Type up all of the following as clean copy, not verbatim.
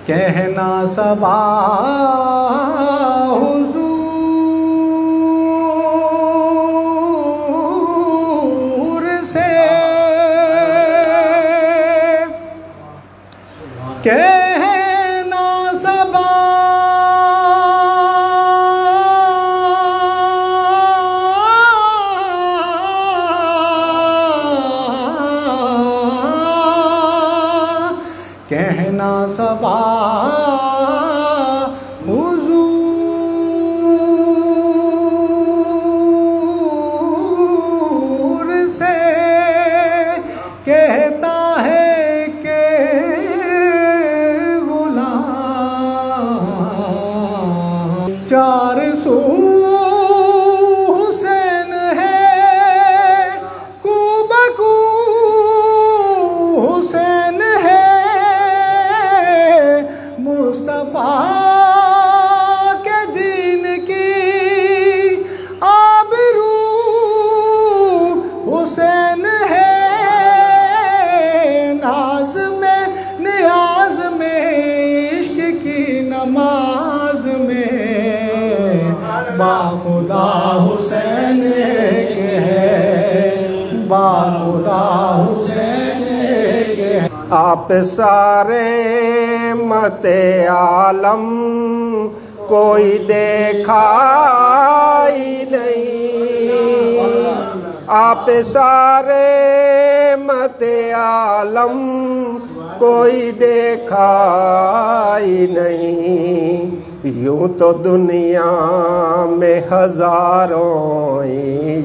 کہنا صبا حضور سے، کہنا صبا کہنا صبا حضور سے، کہتا ہے کہ غلام چار سو حسین ہے، کو بکو حسین ہے، مصطفیٰ کے دین کی آبرو حسین ہے، ناز میں نیاز میں عشق کی نماز میں باخدا حسین کے ہے، باخدا حسین کے ہے۔ آپ سارے مت عالم کوئی دیکھا ہی نہیں، آپ سارے مت عالم کوئی دیکھا ہی نہیں، یوں تو دنیا میں ہزاروں،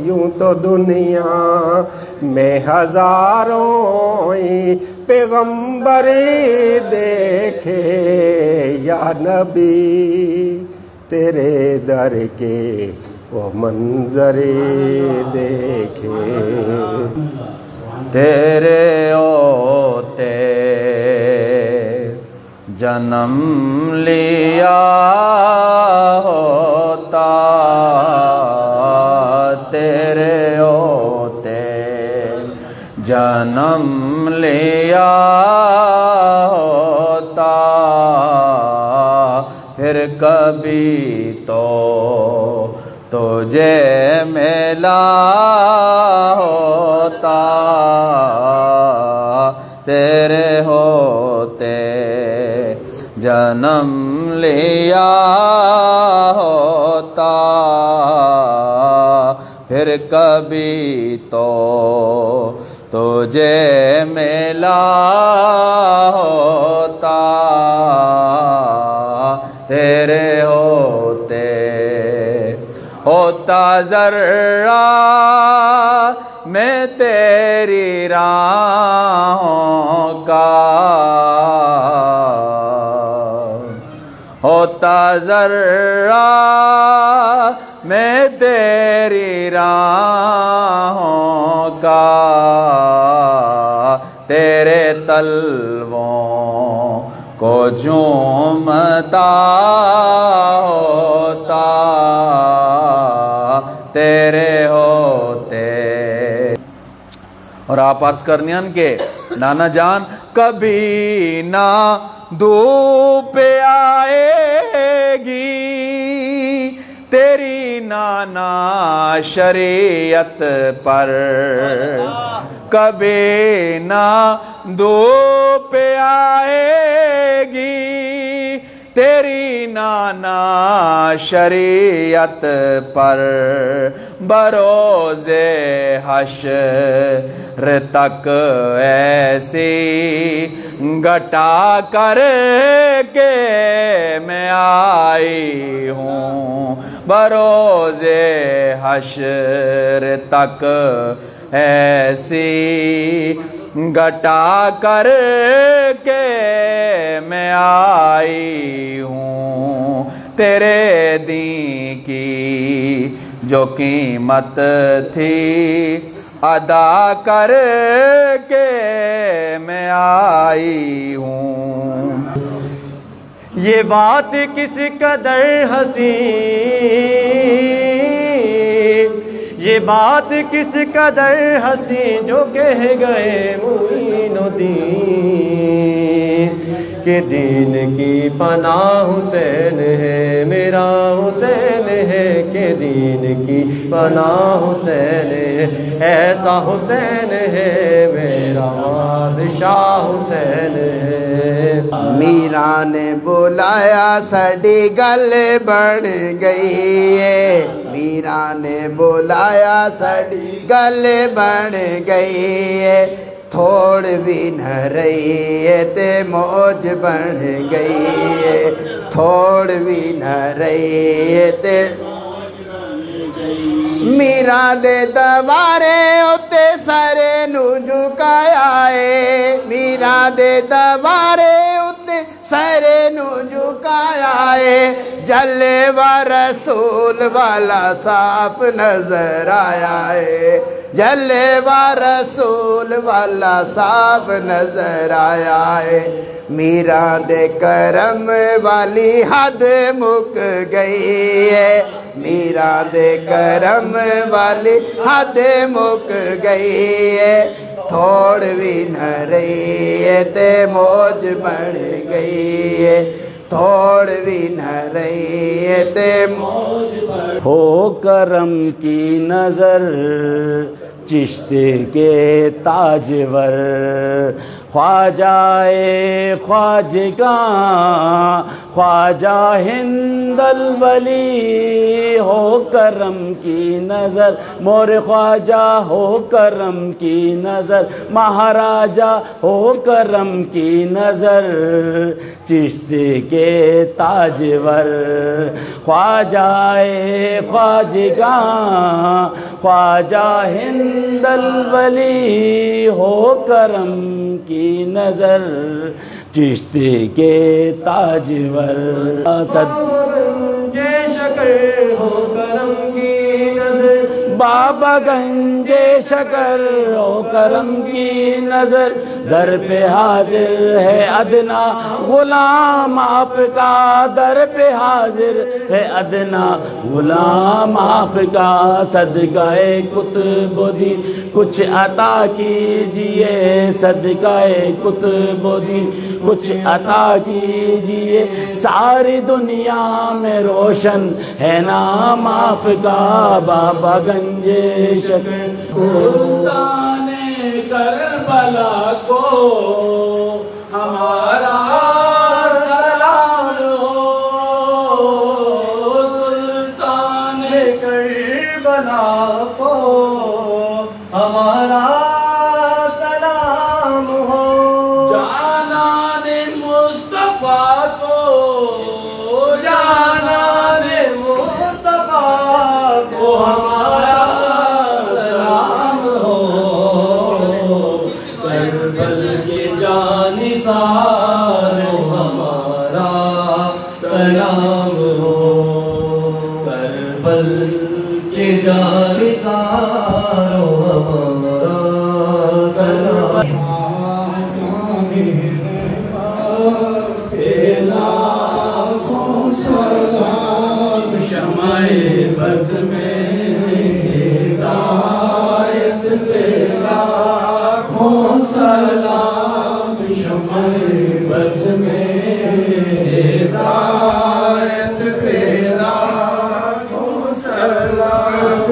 یوں تو دنیا میں ہزاروں پیغمبر دیکھے، یا نبی تیرے در کے وہ منظر دیکھے، تیرے ہوتے جنم لیا ہوتا، تیرے ہوتے جنم لیا ہوتا، پھر کبھی تو تجھے ملا ہوتا، تیرے ہوتے جنم لیا ہوتا، پھر کبھی تو تجھے ملا ہوتا، تیرے ہوتا ذرہ میں تیری راہوں کا، ہوتا ذرہ میں تیری راہوں کا، تیرے تلووں کو جھومتا ہوتا، تیرے ہوتے۔ اور آپ عرض کرنیان کے نانا جان کبھی نہ دھوپ آئے گی تیری نانا شریعت پر، کبھی نہ دھوپ آئے گی تیری نانا شریعت پر، بروز حشر تک ایسی گٹا کر کے میں آئی ہوں، بروز حشر تک ایسی گٹا کر کے میں آئی ہوں، تیرے دین کی جو قیمت تھی ادا کر کے میں آئی ہوں۔ یہ بات کس قدر حسین، یہ بات کس قدر حسین جو کہہ گئے معین الدین، کہ دین کی پناہ حسین ہے، میرا حسین ہے کہ دین کی پناہ حسین ہے، ایسا حسین ہے میرا بادشاہ حسین ہے۔ میرا نے بلایا ساڈی گل بن گئی ہے، میرا نے بلایا ساڈی گل بن گئی ہے، تھوڑ بھی نہ رہی ہے تے موج بن گئی ہے، تھوڑ بھی نہ رہی ہے تے میرا دے دوارے اتے سارے نو جھکایا ہے، میرا دے دوارے اتے سارے نو جھکایا ہے، جلوہ رسول والا صاف نظر آیا ہے، جلوہ رسول والا صاف نظر آیا ہے، میرا دے کرم والی حد مک گئی ہے، میرا دے کرم والی حد مک گئی ہے، تھوڑ بھی نہ رہی ہے تے موج بڑھ گئی ہے، تھوڑ بھی نہ رہی ہے تے موج بڑھ۔ ہو کرم کی نظر چشتے کے تاجور، خواجہ خواجگاں خواجہ ہند الولی، ہو کرم کی نظر مور خواجہ، ہو کرم کی نظر مہاراجا، ہو کرم کی نظر چشتے کے تاجور، خواجہ خواجگاں خواجہ ہند الولی، ہو کرم کی نظر چشتے کے تاجور، گنجے شکر ہو کرم کی نظر، بابا گنجے شکر ہو کرم کی نظر، در پہ حاضر ہے ادنا غلام آپ کا، در پہ حاضر ہے ادنا غلام آپ کا، صدقہ قطب الدین کچھ عطا کیجئے، صدقہ قطب الدین کچھ عطا کیجئے، ساری دنیا میں روشن ہے نام آپ کا، بابا گنجے شکر سلطان کربلا کو ہمارا سلام ہو، سلطان کربلا کو ہمارا سلام ہو، جانان مصطفیٰ کو، جانان مصطفیٰ کو ہمارا سلام ہو، کربل کے جانثار ہمارا سلام ہو، کربل کے جانثار ہمارا سلام، شمع بز میں ہدایت پہ لاکھوں سلام، شمع بز میں ہدایت پہ لاکھوں سلام،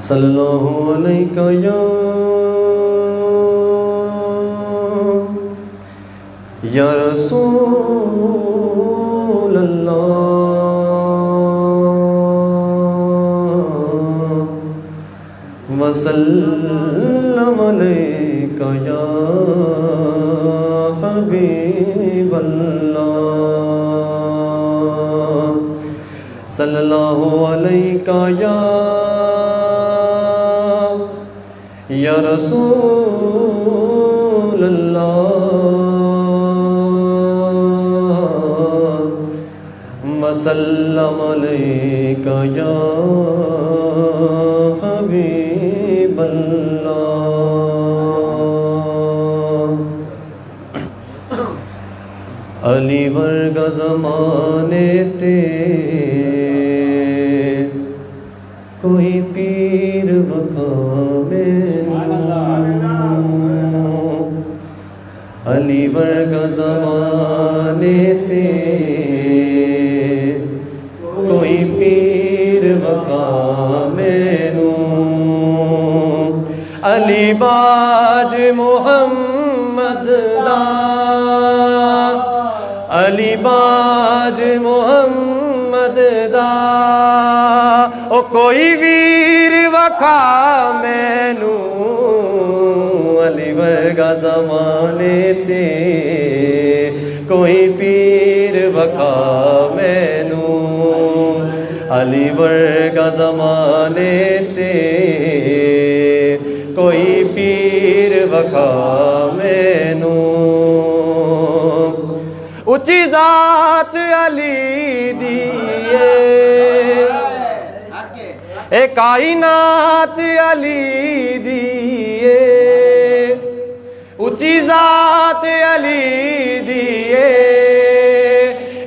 صلی اللہ علیہ یا رسول اللہ وسلم علیک یا حبیب اللہ صلی اللہ علیک یا رسول اللہ وسلم علیک یا حبیب اللہ علی ورگا زمانے تے کوئی پیر وکھاوے علی ورگا زمانے تے کوئی پیر وکھاوے علی باج محمد دا علی باج محمد دا او کوئی ویر وکھا مینوں علی ورگا زمانے تے کوئی پیر وکھا مینوں علی ورگا زمانے تے کوئی پیر وکھا مینوں اچھی ذات علی دی اے کائنات علی دی اچھی ذات علی دی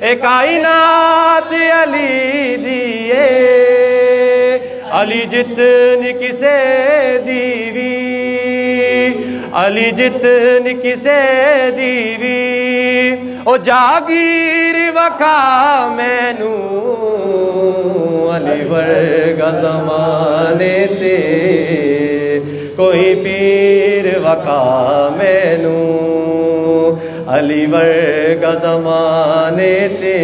اے کائنات علی دی علی جتنی کسے دیوی علی جتنی کسے دیوی او جاگیر وکھا مینوں علی ورگا زمانے تے کوئی پیر وکھا مینوں علی ورگا زمانے تے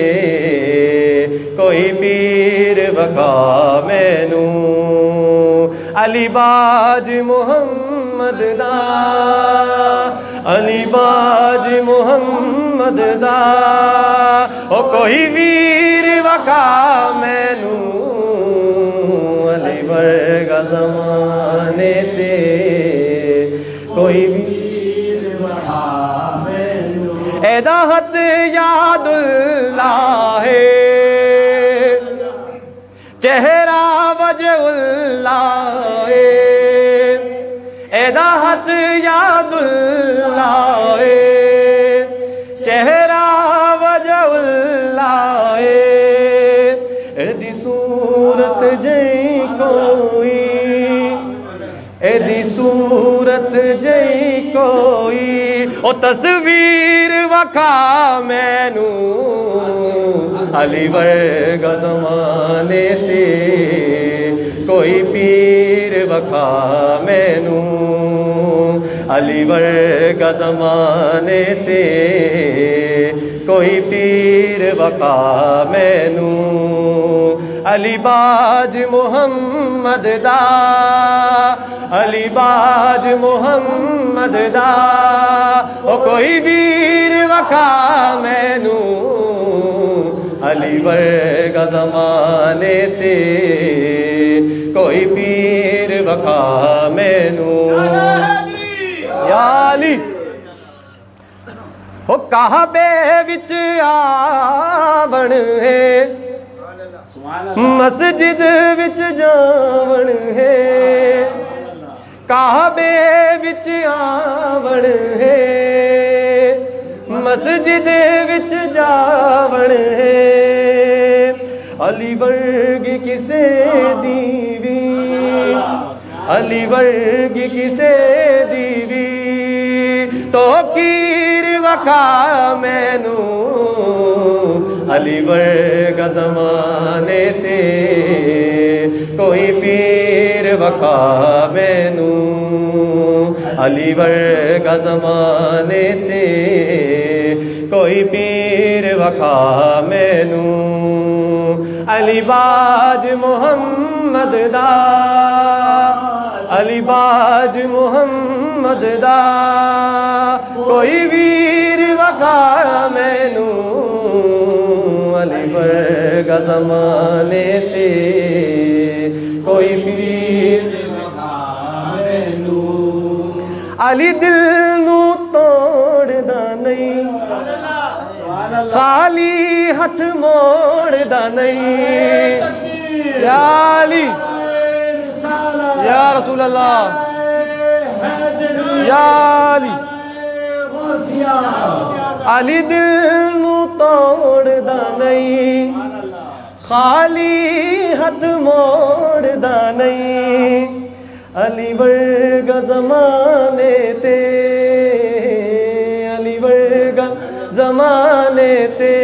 کوئی پیر وکھا مینوں علی باج محمد دا علی باج محمد دا او کوئی ویر وکھا مینوں علی ورگا زمانے تے کوئی ویر وکھا مینوں اے دہت یاد اللہ ہے چہرہ وجہ اللہ اے دہت یاد اللہ چہرہ وجہ اللہ ایدی صورت جئی کوئی ایدی صورت جئی کوئی او تصویر وکھا مینوں علی ورگا زمانے تے کوئی پیر وکھا مینوں علی ورگا زمانے تے کوئی پیر وکھا مینوں علی باج محمد دا علی باج محمد دا او کوئی ویر وکھا مینوں علی ورگا زمانے تے کوئی پیر وکھا مینوں یا علی او کعبے وچ آوݨ ہے مسجد وچ جاوݨ ہے کعبے وچ آوݨ ہے مسجد وچ جاوݨ ہے علی ورگی کسے دیوی علی ورگی کسے دیوی تو کیر وکھا مینوں علی ورگا زمانے تے کوئی پیر وکھا مینوں علی ورگا زمانے تے کوئی پیر وکھا مینوں علی باج محمد دا علی باج محمد دا کوئی ویر وکھا مینوں علی ورگا زمانے تے کوئی پیر علی دل نو توڑدا نہیں خالی ہاتھ موڑدا نہیں یا علی یا رسول اللہ یا علی علی دل نو توڑدا نہیں خالی ہاتھ موڑدا نہیں علی ورگا زمانے تے علی ورگا زمانے تے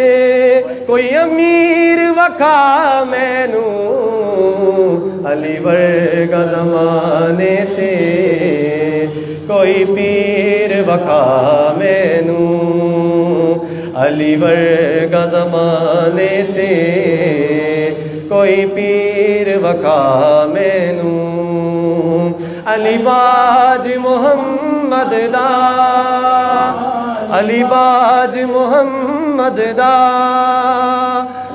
کوئی امیر وکھا مینوں علی ورگا زمانے تے کوئی پیر وکھا مینوں علی ورگا زمانے تے کوئی پیر وکھا مینوں علی باج محمد دا علی باج محمد دا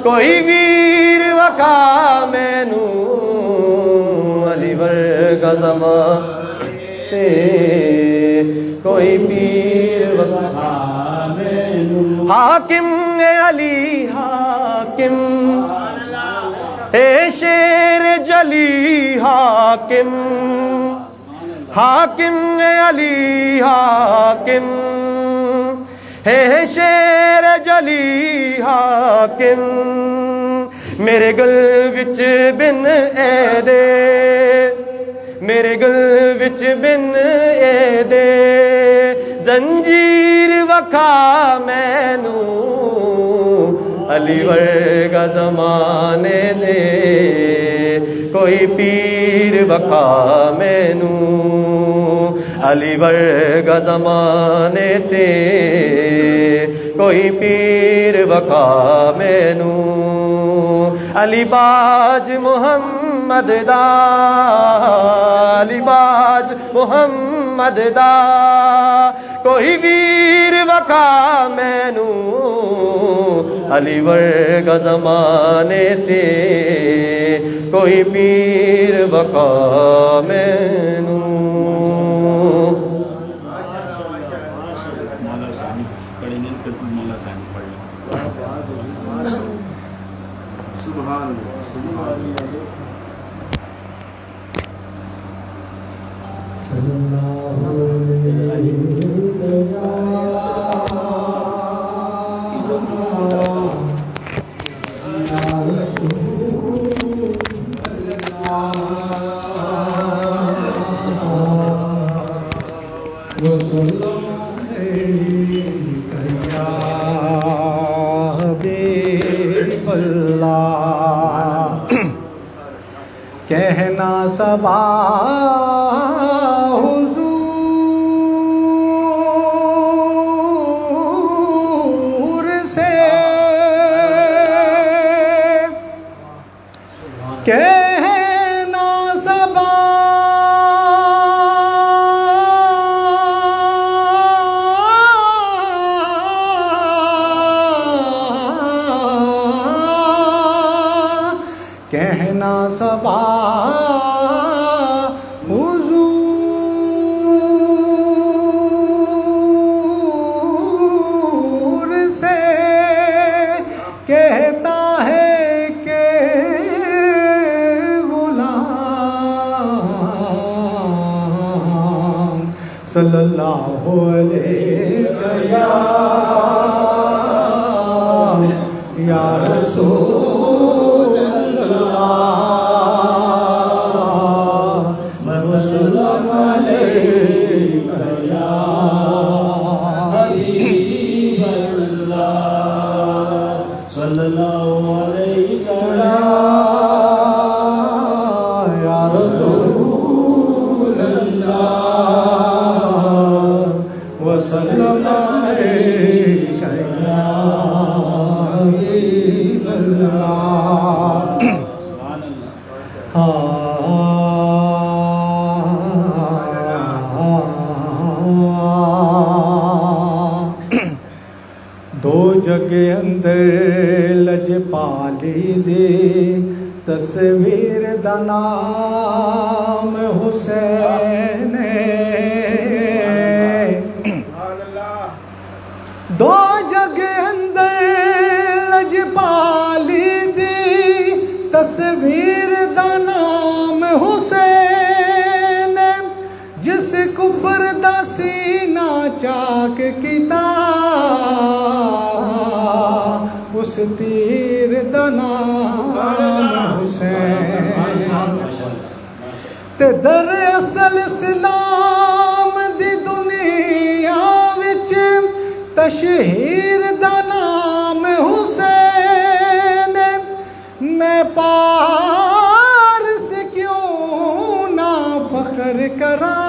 کوئی ویر وکھا مینوں علی ورگا زمانے کوئی پیر وکھا مینوں حاکم علی حاکم اے شیر جلی حاکم حاکم علی حاکم ہے شیر جلی حاکم میرے گل وچ بن اے دے میرے گل وچ بن اے دے زنجیر وکھا مینوں علی ورگا زمانے دے کوئی پیر وکھا مینوں علی ورگا زمانے تے کوئی پیر وکھا مینوں علی باج محمد دا علی باج محمد دا کوئی ویر وکھا مینوں علی ورگا زمانے تے کوئی پیر وکھا مینوں کہنا صبا حضور سے کہنا صبا کہنا صبا حضور سے کہتا ہے کہ غلام صلی اللہ علیہ یا رسول وسلم دو جگہ اندر لجپالی دی تصویر دا نام حسین دو جگہ اندر لجپالی دی تصویر دا نام حسین جس کفر دا سینہ چاک کیتا اس تیر دا نام حسین تے در اصل اسلام دی دنیا وچ تشہیر دا نام حسین میں پارس کیوں نہ فخر کراں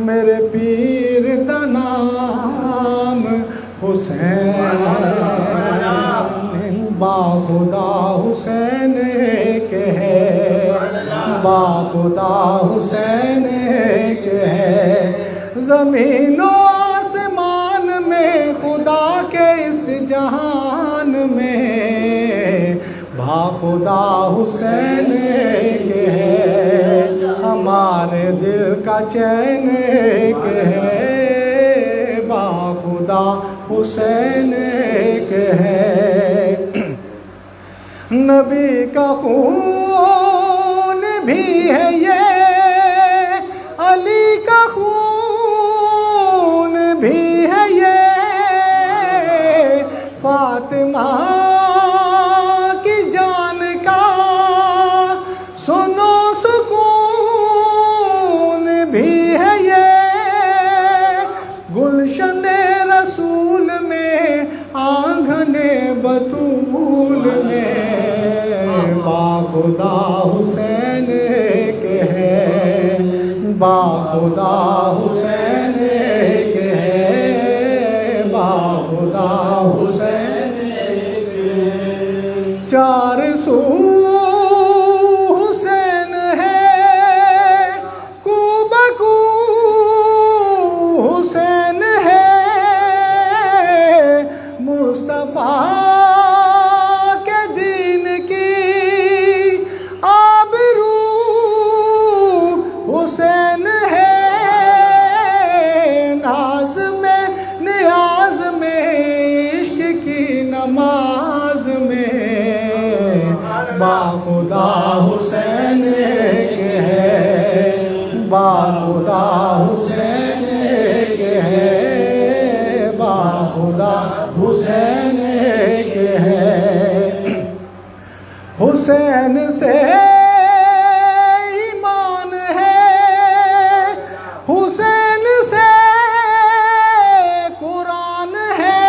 میرے پیر دا نام حسین با خدا حسین کے ہے با خدا حسین کے ہے زمین و آسمان میں خدا کے اس جہان میں با خدا حسین کے ہے ہمارے دل کا چین کے ہے با خدا حسین کے ہے نبی کا خون بھی ہے یہ علی کا خون بھی ہے یہ فاطمہ کی جان کا سنو سکون بھی ہے یہ گلشن رسول میں آنگن بطول میں با خدا حسین کے ہے با خدا حسین کے ہے با خدا حسین کے چار سو حسین ہے کو بکو حسین ہے مصطفیٰ حسین ہے ناز میں نیاز میں عشق کی نماز میں با خدا حسین کے ہے با خدا حسین کے ہے با خدا حسین کے ہے حسین سے حسین سے قرآن ہے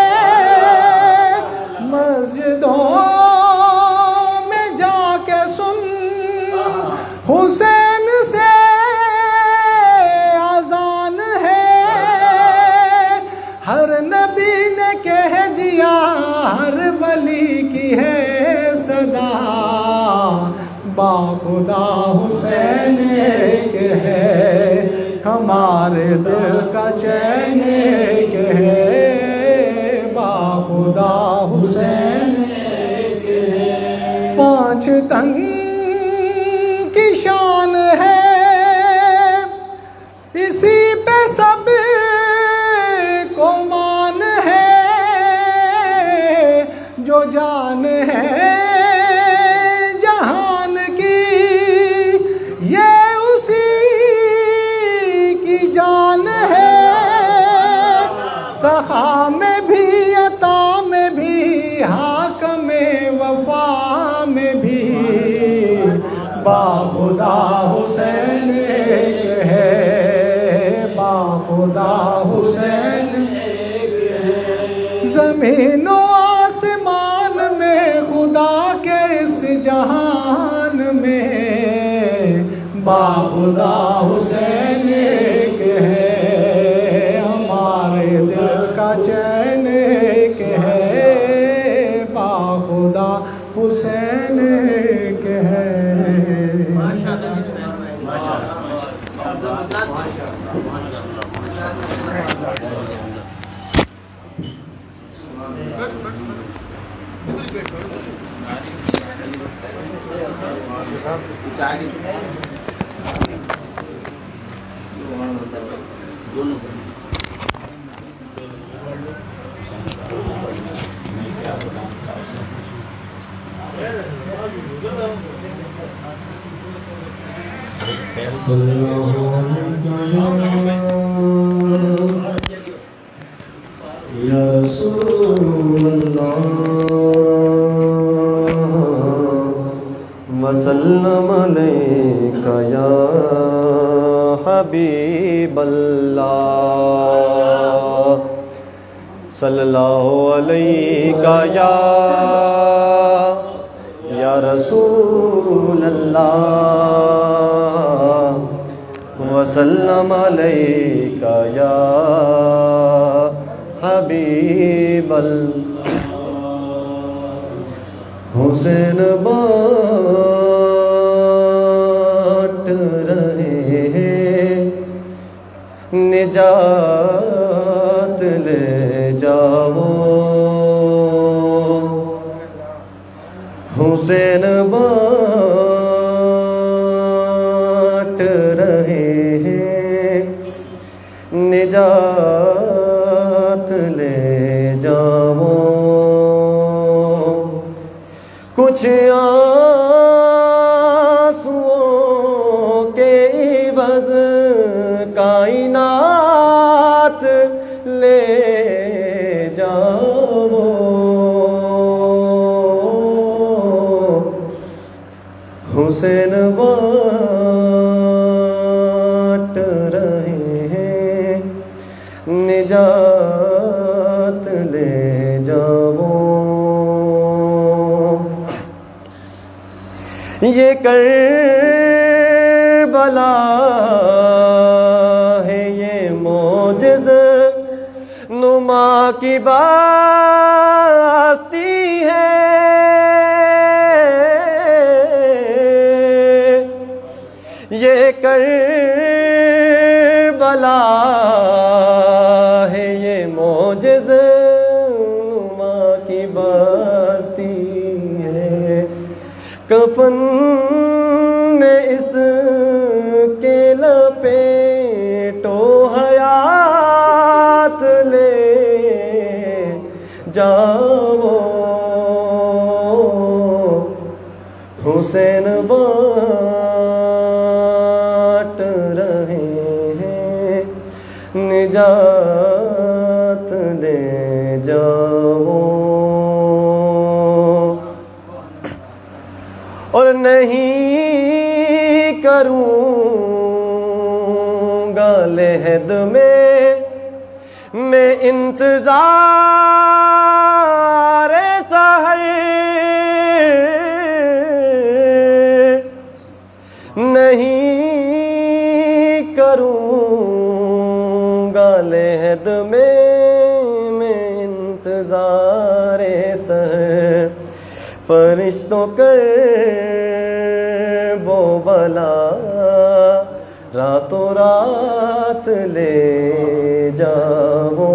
مسجدوں میں جا کے سن حسین سے اذان ہے ہر نبی نے کہہ دیا ہر ولی کی ہے صدا با خدا حسین کے ہے ہمارے دل کا چین کے ہے با خدا حسین کے ہے پانچ تن کی شان ہے اسی پہ سب کو مان ہے جو جان ہے جہان کی یہ جان ہے سخا میں بھی عطا میں بھی حاکم وفا میں بھی با خدا حسین ہے با خدا حسین زمین و آسمان میں خدا کے اس جہان میں با خدا حسین کے ہے ہمارے دل کا چین کے ہے با خدا حسین کے ہے یا رسول اللہ وسلم علیک یا حبیب اللہ صلی اللہ علیک یا رسول اللہ وسلم علیک یا حبیب حسین بانٹ رہے ہیں نجات لے جاؤ حسین بانٹ رہے ہیں نجات لے جاؤ کچھ آنسوؤں کے عوض کائنات لے جاؤ حسین بانٹ رہے ہیں نجات لے جاؤ یہ کربلا ہے یہ معجز نما کی باستی ہے یہ کربلا ہے یہ معجز نما کی باستی ہے کفن میں اس کے لپیٹو حیات لے جاؤ حسین بانٹ رہے ہیں نجات لے جاؤ اور نہیں کروں گا لحد میں انتظار سحر نہیں کروں گا لحد میں انتظار سحر فرشتوں کر وہ بلا راتوں رات لے جاؤ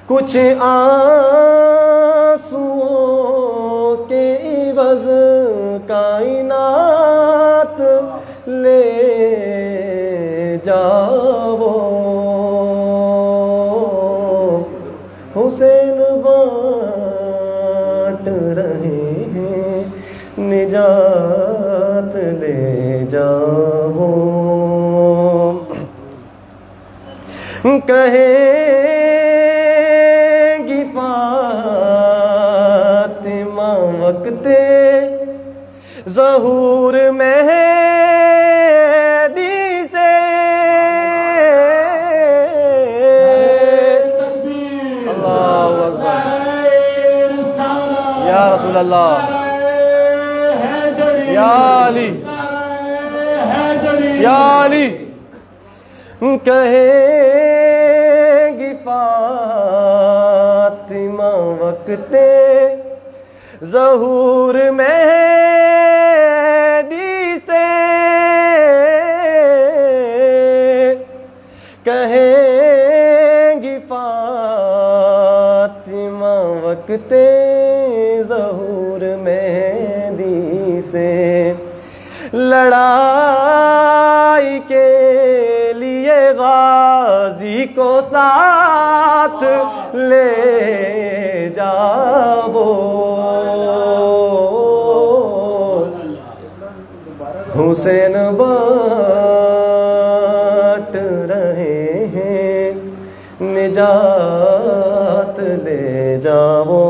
کچھ آنسوؤں کے عوض کائنات لے جاؤ حسین بانٹ رہے ہیں نجات لے جاؤ کہیں گی فاطمہ وقت ظہور مہدی سے اللہ اکبر یا رسول اللہ یا علی یا علی کہیں گی فاطمہ وقت ظہور مہدی سے کہیں گی فاطمہ وقت ظہور مہدی سے لڑائی کے لیے غازی کو ساتھ لے جاؤ حسین بانٹ رہے ہیں نجات لے جاؤ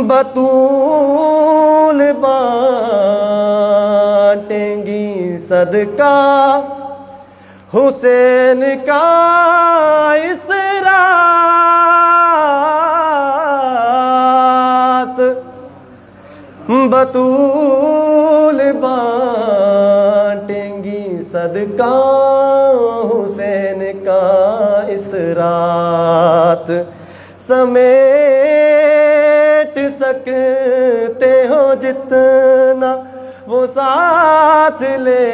بطول بانٹیں گی صدقہ حسین کا اس رات بطول بانٹیں گی صدقہ حسین کا اس رات سمیٹ سکتے ہو جتنا وہ ساتھ لے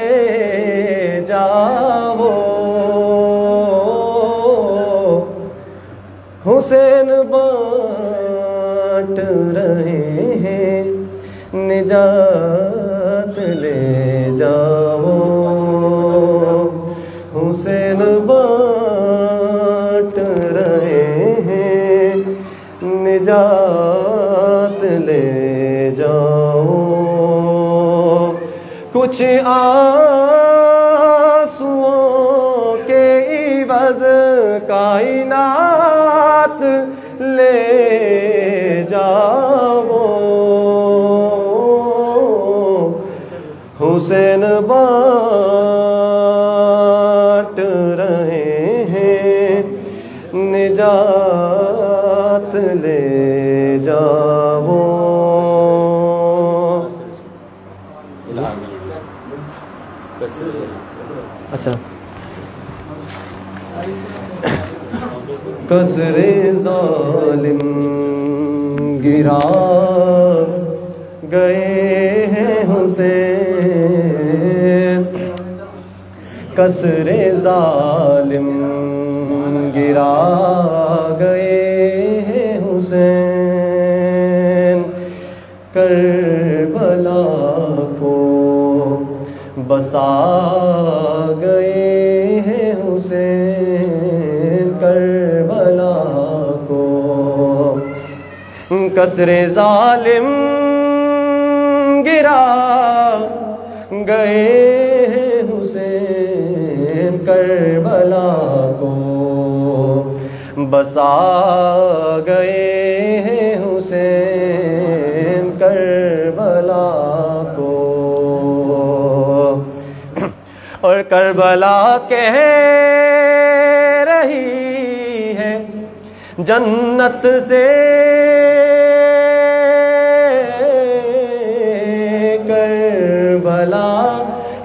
جاؤ حسین بانٹ رہے ہیں نجات لے جاؤ حسین بانٹ رہے ہیں نجات لے جاؤ کچھ آنسوؤں کے عوض کائنات لے جاؤ حسین بانٹ رہے ہیں نجات لے جاؤ اچھا قصر ظالم گرا گئے ہیں حسین قصر ظالم گرا گئے ہیں حسین کربلا کو بسا گئے ہیں حسین کربلا کو قصر ظالم گرا گئے ہیں حسین کربلا کو بسا گئے ہیں حسین کربلا کو اور کربلا کہہ رہی ہے جنت سے کربلا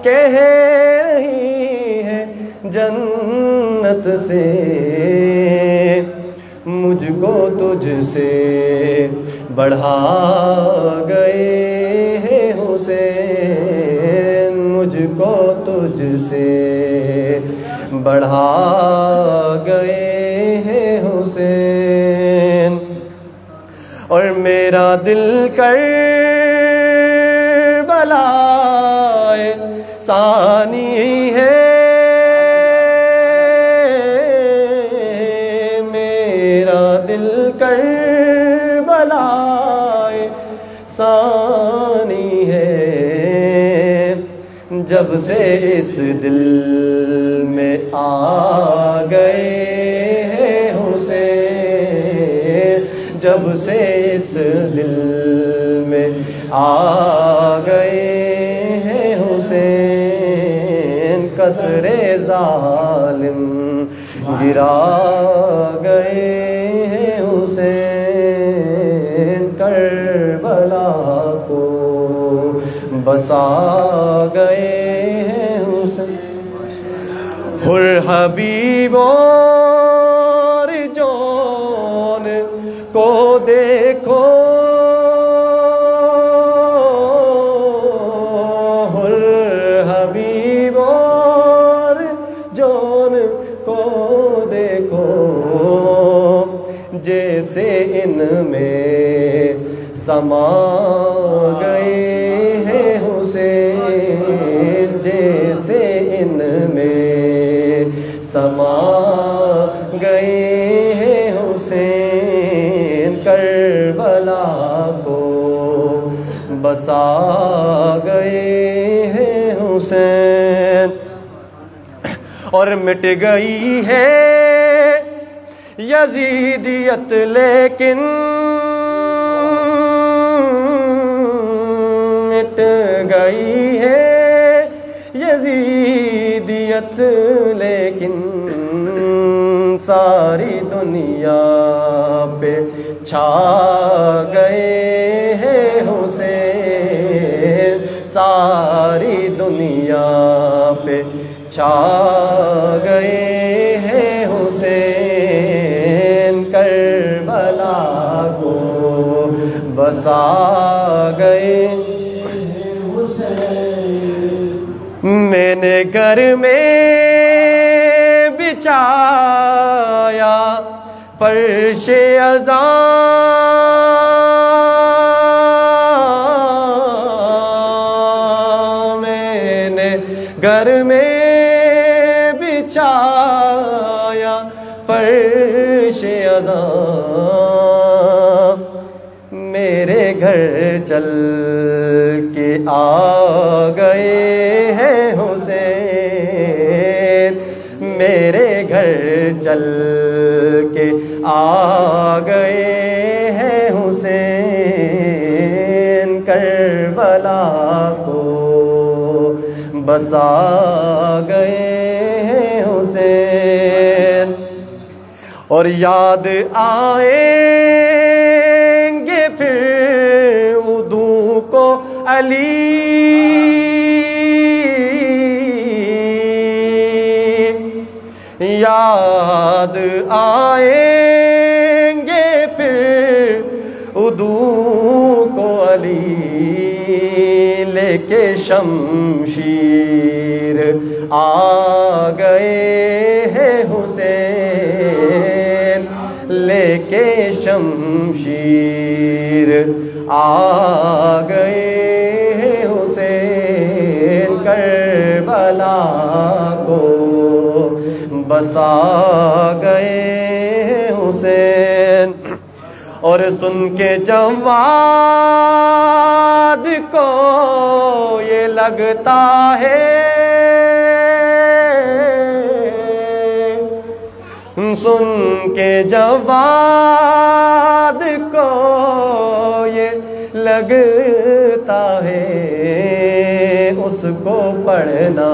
کہہ رہی ہے جنت سے مجھ کو تجھ سے بڑھا گئے ہیں حسین مجھ کو تجھ سے بڑھا گئے ہیں حسین اور میرا دل کربلائے ثانی ہے میرا دل کربلائے ثانی ہے جب سے اس دل میں آ گئے ہیں حسین جب سے اس دل میں آ گئے ہیں حسین قصر ظالم گرا گئے ہیں حسین کربلا کو بسا گئے ہیں حسین حر حبیب اور جون کو دیکھو حر حبیب اور جون کو دیکھو جیسے ان میں سما گئے ہیں حسین، جیسے ان میں سما گئے ہیں حسین، کربلا کو بسا گئے ہیں حسین، اور مٹ گئی ہے یزیدیت لیکن مٹ گئی ہے یزیدیت لیکن ساری دنیا پہ چھا گئے ہیں حسین، ساری دنیا پہ چھا گئے ہیں حسین، کربلا کو بسا گئے حسین، میں نے گھر میں بچھایا فرش ازاں، میں نے گھر میں بچھایا فرش ازاں، میرے گھر چل کے آ گئے ہیں حسین، میرے گھر چل کے آ گئے ہیں حسین، کربلا کو بسا گئے ہیں حسین، اور یاد آئیں گے پھر اردو کو علی، یاد آئیں گے پھر اردو کو علی، لے کے شمشیر آ گئے ہیں حسین، لے کے شمشیر آ گئے ہیں حسین، کربلا کو بسا گئے ہیں حسین، اور سن کے جواد کو یہ لگتا ہے، سن کے جواد کو یہ لگتا ہے، اس کو پڑھنا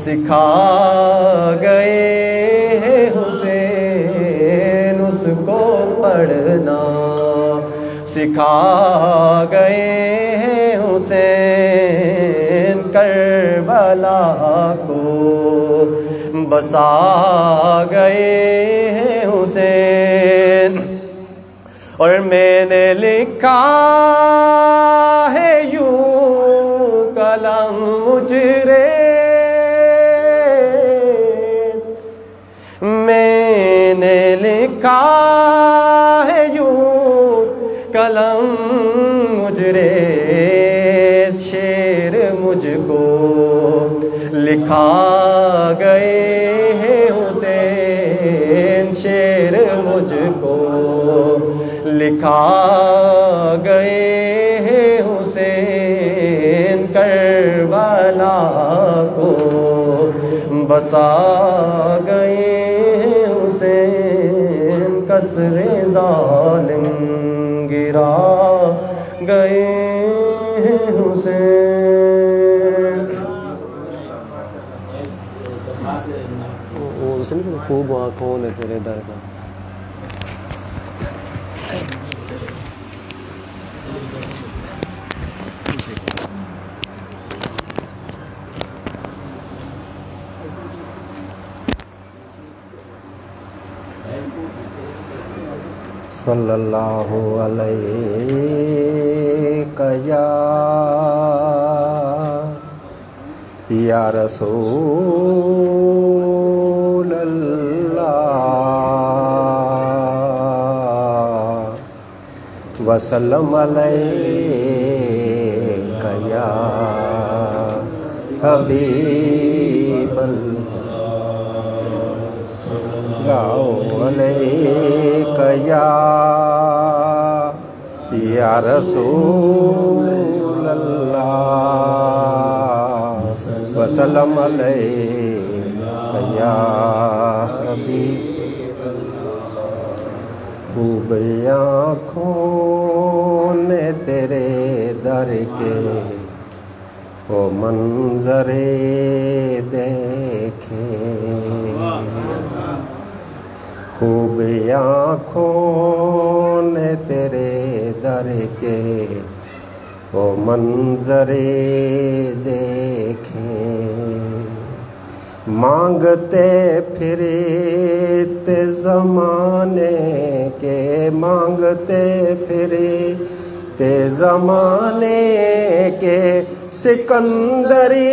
سکھا گئے ہیں حسین، اس کو پڑھنا سکھا گئے ہیں حسین، کربلا کو بسا گئے ہیں حسین، اور میں نے لکھا ہے یوں قلم مجرے، میں نے لکھا ہے یوں قلم مجرے، شعر مجھ کو لکھا گئے ہیں حسین، شعر مجھ کو لکھا گئے ہیں حسین، کربلا کو بسا گئے ہیں حسین، قصر ظالم گرا گئے ہیں حسین۔ اس نے خوب آنکھوں نے تیرے در کا صلی اللہ علیہ یا رسول اللہ، وسلم علیک یا حبیب اللہ علیک یا رسول اللہ وسلم علیک یا حبیب خوب آنکھوں نے تیرے در کے وہ منظر دیکھے خوب آنکھوں نے تیرے در کے وہ منظر دیکھے مانگتے پھرتے زمانے کے مانگتے پھرتے زمانے کے سکندری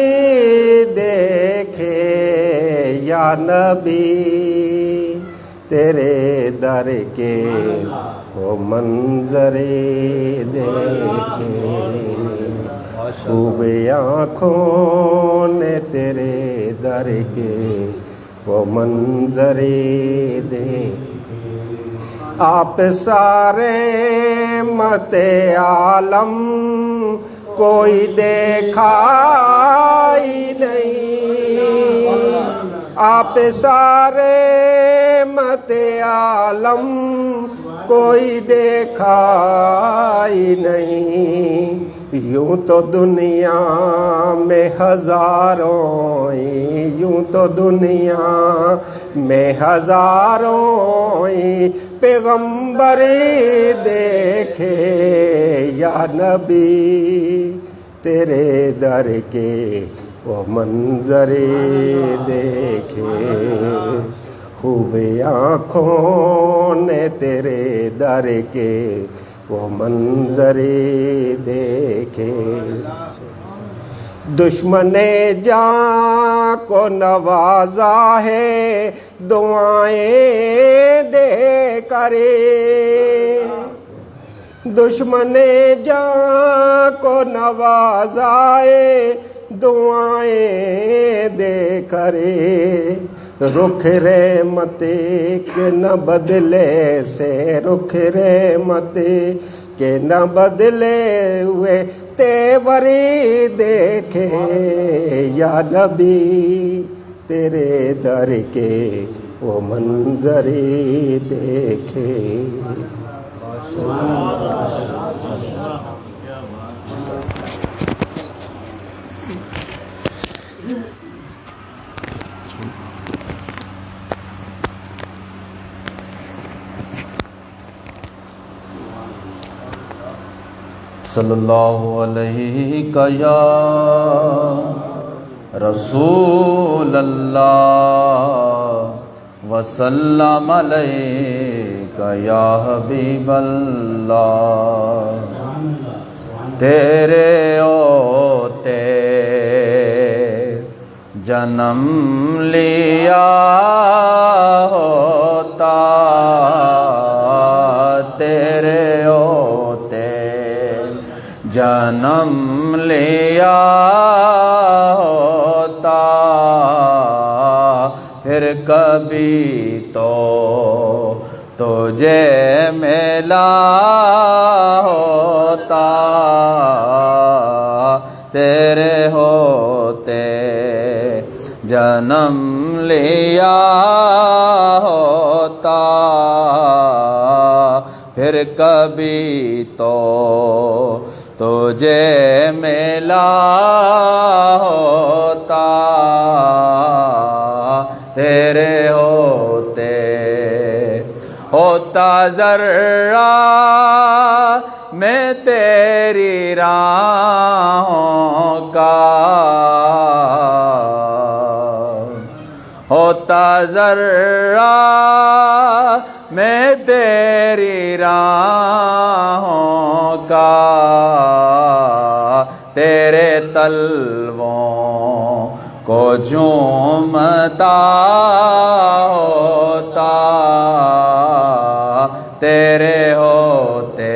دیکھے یا نبی تیرے در کے وہ منظر دیکھے خوب آنکھوں نے تیرے در کے وہ منظر دیکھے آپ سارے مت عالم کوئی دیکھا ہی نہیں آپ سارے مت عالم کوئی دیکھا ہی نہیں یوں تو دنیا میں ہزاروں یوں تو دنیا میں ہزاروں پیغمبر دیکھے یا نبی تیرے در کے وہ منظر دیکھے خوب آنکھوں نے تیرے در کے وہ منظر دیکھے دشمن جاں کو نوازا ہے دعائیں دے کرے دشمن جاں کو نوازا ہے دعائیں دے کرے رخ رحمت کے نہ بدلے سے رخ رحمت کے نہ بدلے ہوئے تیوری دیکھے یا نبی تیرے در کے وہ منظر دیکھے صلی اللہ علیہ یا رسول اللہ وسلم علیک یا حبیب اللہ تیرے ہوتے جنم لیا ہوتا تیرے ہوتے جنم لیا ہوتا پھر کبھی تو تجھے ملا ہوتا تیرے ہوتے جنم لیا ہوتا پھر کبھی تو تجھے ملا ہوتا تیرے ہوتا ذرہ میں تیری راہوں کا ہوتا ذرہ میں تیری راہوں کا تیرے تلووں کو جھومتا ہوتا تیرے ہوتے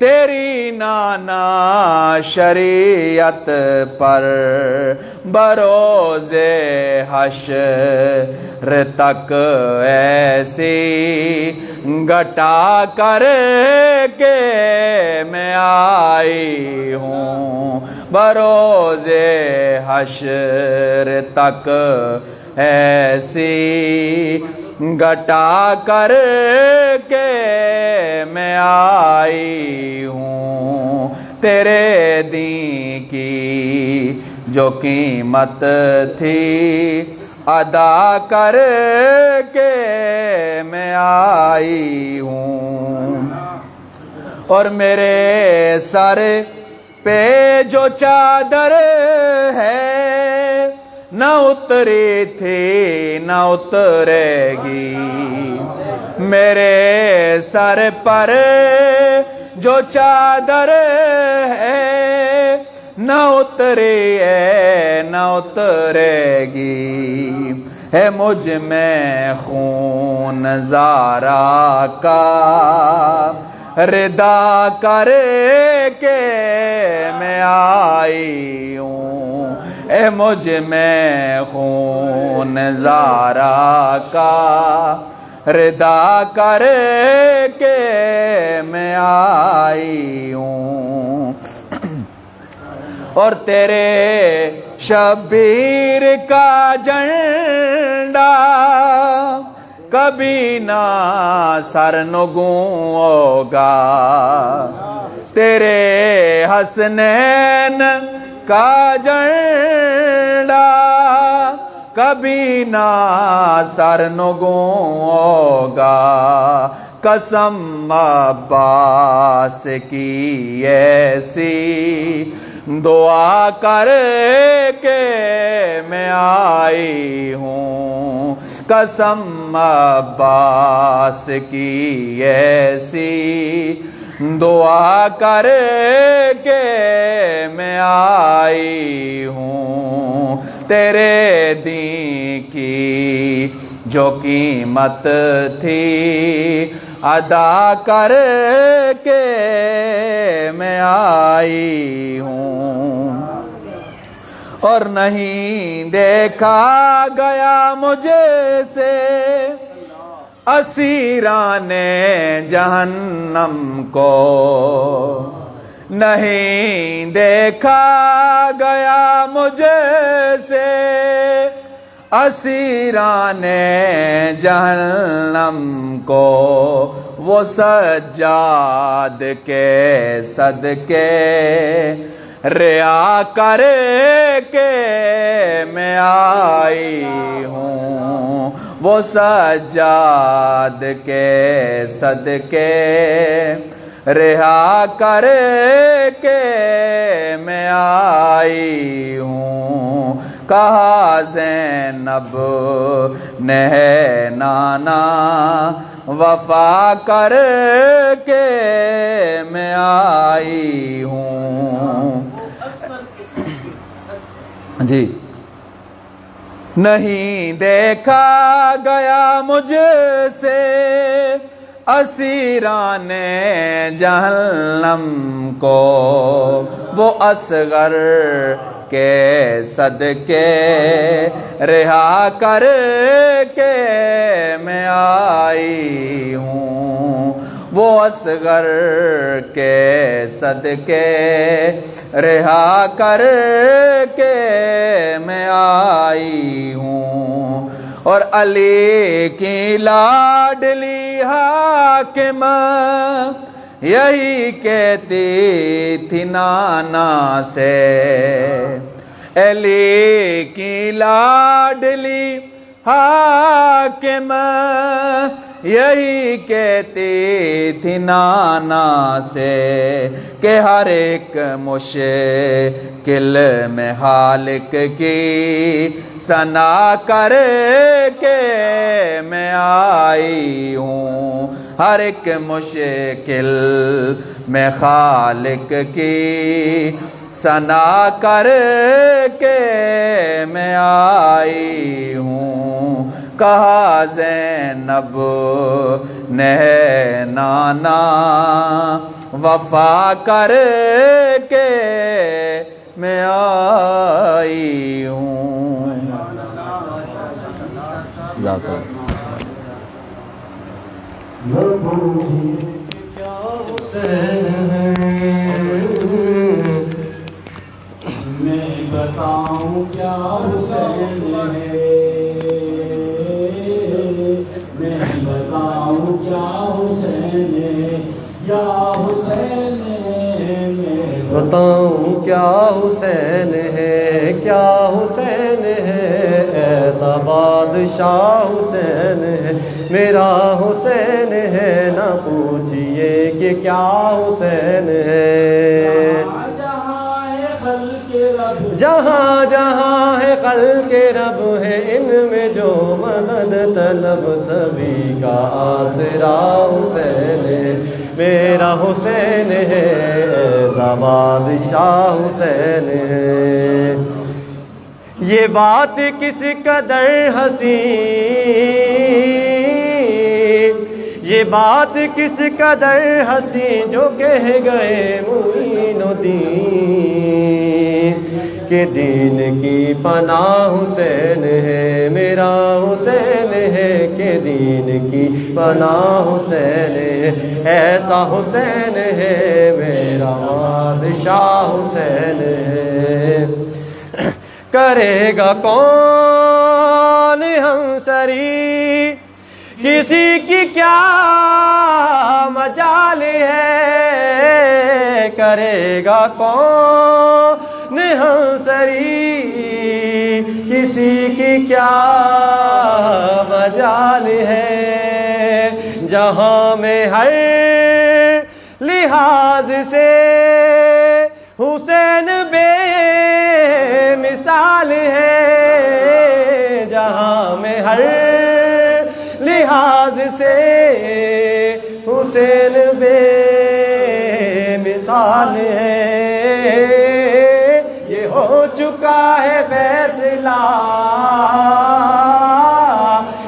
تیری نانا شریعت پر بروز حشر تک ایسی گٹا کر کے میں آئی ہوں، بروز حشر تک ایسی گٹا کر کے میں آئی ہوں، تیرے دین کی جو قیمت تھی ادا کر کے میں آئی ہوں، اور میرے سر پہ جو چادر ہے نہ اتری تھی نہ اترے گی، میرے سر پر جو چادر ہے نہ اتری ہے نہ اترے گی، ہے مجھ میں خون زارا کا ردا کر کے میں آئی ہوں، اے مجھ میں خون زارا کا ردا کر کے میں آئی ہوں، اور تیرے شبیر کا جھنڈا کبھی نہ سرنگوں ہوگا، تیرے حسنین کا جھنڈا کبھی نہ سرنگوں ہوگا، قسم عباس کی ایسی دعا کر کے میں آئی ہوں، قسم عباس کی ایسی دعا کر کے میں آئی ہوں، تیرے دین کی جو قیمت تھی ادا کر کے میں آئی ہوں، اور نہیں دیکھا گیا مجھے سے اسیران جہنم کو، نہیں دیکھا گیا مجھے سے اسیران جہنم کو، وہ سجاد کے صدقے ریا کر کے میں آئی ہوں، وہ سجاد کے صدقے رہا کر کے میں آئی ہوں، کہا زینب نے نانا وفا کر کے میں آئی ہوں، جی نہیں دیکھا گیا مجھ سے اسیران جہنم کو، وہ اصغر کے صدقے رہا کر کے میں آئی ہوں، وہ اصغر کے صدقے رہا کر کے میں آئی ہوں، اور علی کی لاڈلی حاکمہ یہی کہتی تھی نانا سے، علی کی لاڈلی حاکمہ یہی کہتی تھی نانا سے کہ ہر ایک مشکل میں حالق کی ثنا کر کے میں آئی ہوں، ہر ایک مشکل میں خالق کی ثنا کر کے میں آئی ہوں، کہا زینب نے نانا وفا کر کے میں آئی ہوں. جزاک اللہ. کیا حسین ہے میں بتاؤں کیا حسین ہے میں بتاؤں کیا حسین ہے یا حسین میں بتاؤں کیا حسین ہے کیا حسین ہے ایسا بادشاہ حسین ہے میرا حسین ہے نہ پوچھئے کہ کیا حسین ہے جہاں جہاں ہے خلق رب ہے ان میں جو مدد طلب سبھی کا آسرا حسین ہے میرا حسین ہے ایسا بادشاہ حسین ہے. یہ بات کس قدر حسین یہ بات کس قدر حسین جو کہہ گئے معین الدین کہ دین کی پناہ حسین ہے میرا حسین ہے کہ دین کی پناہ حسین ہے ایسا حسین ہے میرا بادشاہ حسین ہے. کرے گا کون ہمسری کسی کی کیا مجال ہے کرے گا کون ہمسری کسی کی کیا مجال ہے جہاں میں ہر لحاظ سے حسین بے مثال ہے جہاں میں ہر لحاظ سے حسین بے مثال ہے. یہ ہو چکا ہے فیصلہ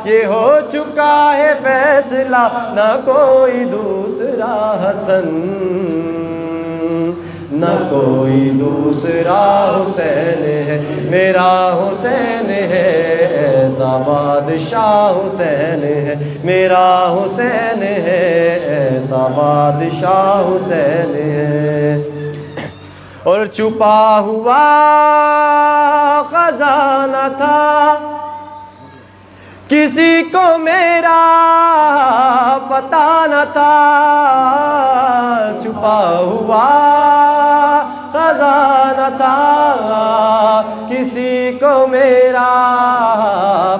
یہ ہو چکا ہے فیصلہ نہ کوئی دوسرا حسن نہ کوئی دوسرا حسین ہے میرا حسین ہے ایسا بادشاہ حسین ہے میرا حسین ہے ایسا بادشاہ حسین ہے. اور چھپا ہوا خزانہ تھا کسی کو میرا پتہ نہ تھا چھپا ہوا خزانہ تھا کسی کو میرا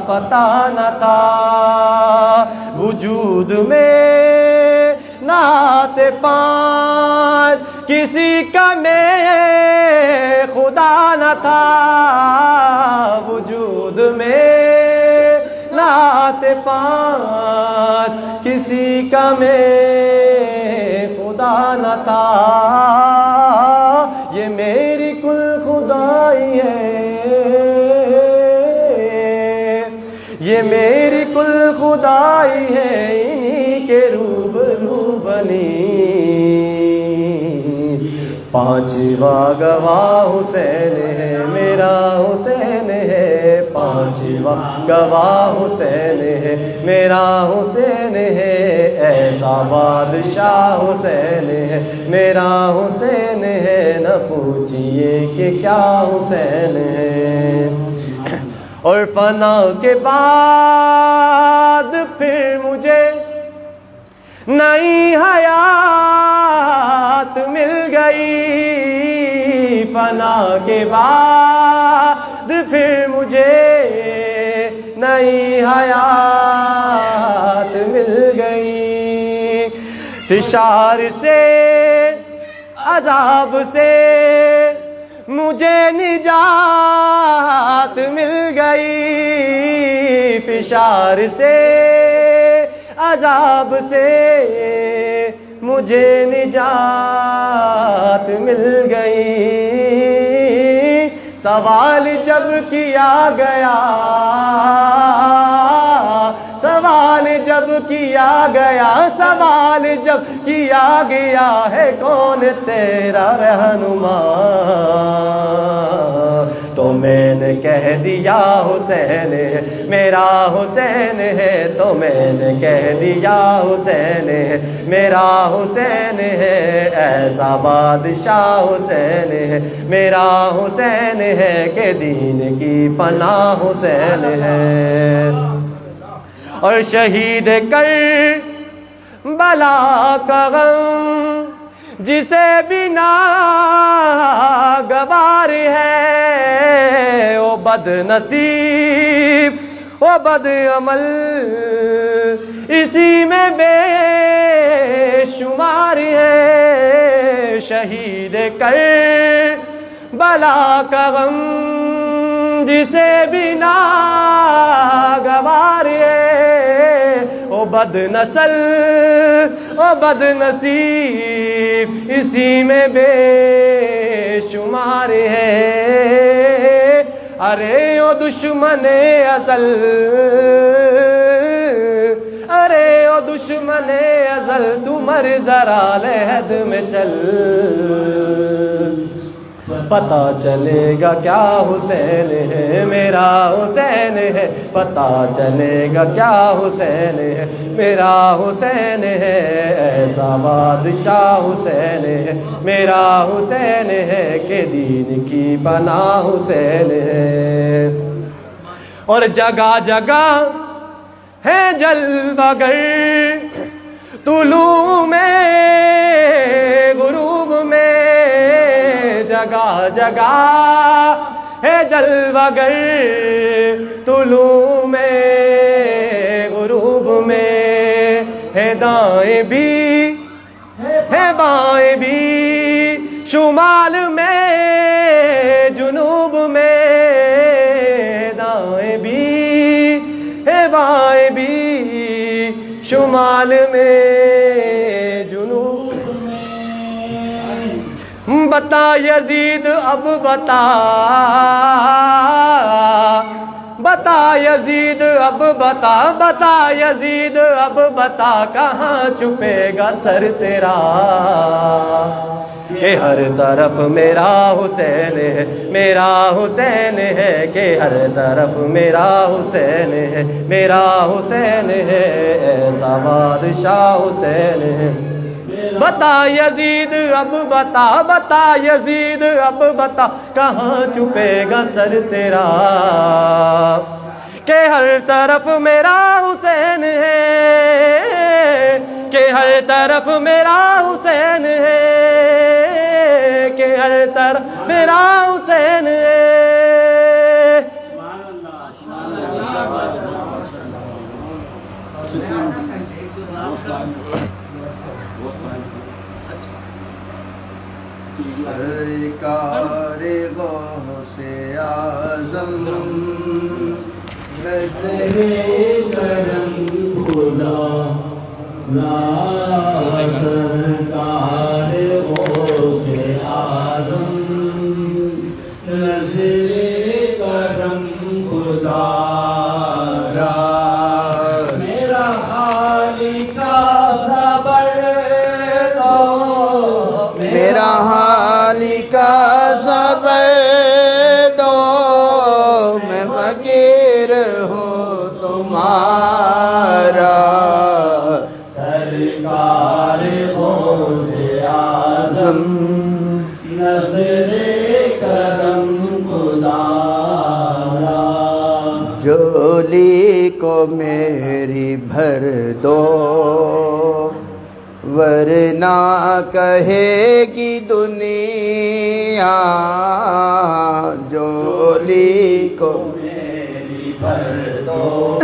پتہ نہ تھا وجود میں نعت پانچ کسی کا میں خدا نہ تھا وجود میں نعت پانچ کسی کا میں خدا نہ تھا یہ میری کل خدائی ہے یہ میری کل خدائی ہے انہی کے روبرو بنی پانچواں گواہ حسین ہے میرا حسین ہے پانچواں گواہ حسین ہے میرا حسین ہے ایسا بادشاہ حسین ہے میرا حسین ہے نہ پوچھئے کہ کیا حسین ہے. اور فنا کے بعد پھر مجھے نئی حیات مل گئی فنا کے بعد پھر مجھے نئی حیات مل گئی فشار سے عذاب سے مجھے نجات مل گئی فشار سے عذاب سے مجھے نجات مل گئی سوال جب کیا گیا سوال سوال جب کیا گیا، سوال جب کیا گیا ہے کون تیرا رہنما، تو میں نے کہہ دیا حسین ہے میرا حسین ہے، تو میں نے کہہ دیا حسین ہے میرا حسین ہے، ایسا بادشاہ حسین ہے میرا حسین ہے کہ دین کی پناہ حسین ہے۔ اور شہید کر بلا کا غم جسے بنا گوار ہے، او بد نصیب او بد عمل اسی میں بے شمار ہے، شہید کر بلا کا غم جسے بنا گوار ہے، او بد نسل او بد نصیب اسی میں بے شمار ہے۔ ارے او دشمن ازل، ارے او دشمن ازل تو مر ذرا لحد میں چل، پتا چلے گا کیا حسین ہے میرا حسین ہے، پتا چلے گا کیا حسین ہے میرا حسین ہے، ایسا بادشاہ حسین ہے میرا حسین ہے کہ دین کی پناہ حسین ہے۔ اور جگہ جگہ ہے جلوہ گر، طلوع میں غروب میں، جگہ جگہ ہے جلوہ گر، طلوع میں غروب میں، ہے دائیں بھی ہے بائیں بھی، شمال میں جنوب میں، دائیں بھی ہے بائیں بھی، شمال میں جنوب میں۔ بتا یزید اب بتا، بتا یزید اب بتا، بتا یزید اب بتا، کہاں چھپے گا سر تیرا، کہ ہر طرف میرا حسین ہے میرا حسین ہے، کہ ہر طرف میرا حسین ہے میرا حسین ہے، ایسا بادشاہ حسین ہے۔ بتا یزید اب بتا، بتا یزید اب بتا، کہاں چھپے گا سر تیرا، کہ ہر طرف میرا حسین ہے، کہ ہر طرف میرا حسین ہے، کہ ہر طرف میرا حسین ہے۔ سرکار غوث اعظم نظر کرم خدا، سرکار غوث اعظم نظر کرم خدا را، میرا خالق کا صبر دو، میرا خالق کا صبر دو، میں فقیر ہوں تمہارا، سرکار غوث اعظم نظر کرم خدا را، جھولی کو میری بھر دو، ورنہ کہے گی دنیا، جھولی کو میری بھر دو،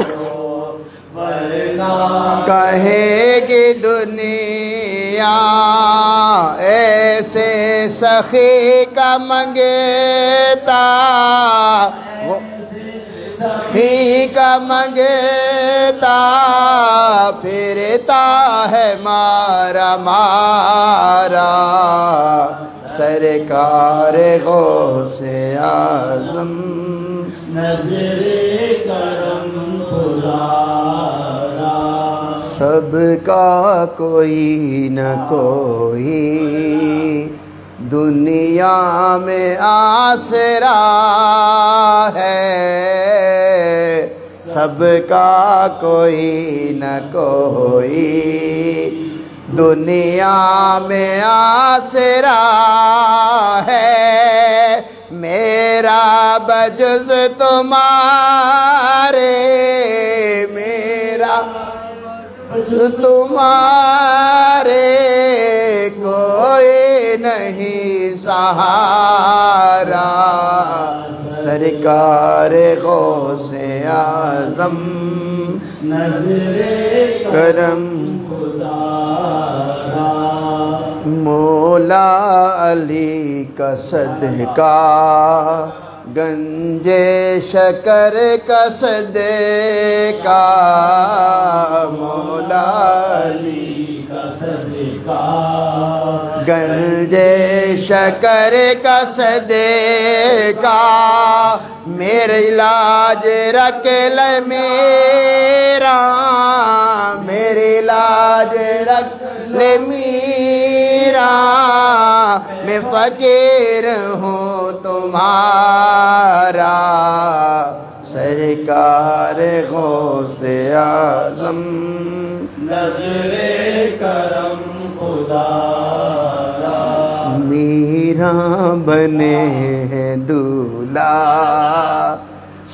ورنہ کہے گی دنیا، ایسے سخی کا منگتا، سخی کا منگتا پھرتا ہے مارا مارا، سرکار غوث اعظم نظر کرم خدا را، سب کا کوئی نہ کوئی دنیا میں آسرا ہے، سب کا کوئی نہ کوئی دنیا میں آسرا ہے، میرا بجز تمہارے، میرا بجز تمہارے کوئی نہیں سہارا، سرکار غوث اعظم نظر کرم مولا علی کا صدقہ، گنج شکر کا صدقہ، مولا علی کا صدقہ، گنج شکر کا صدقہ، میرا علاج رکھ لے میرا، میرا علاج رکھ لے میرا، میں فقیر ہوں تمہارا، سرکار غوث اعظم نظر کرم خدا را، میرا بنے ہیں دولہا،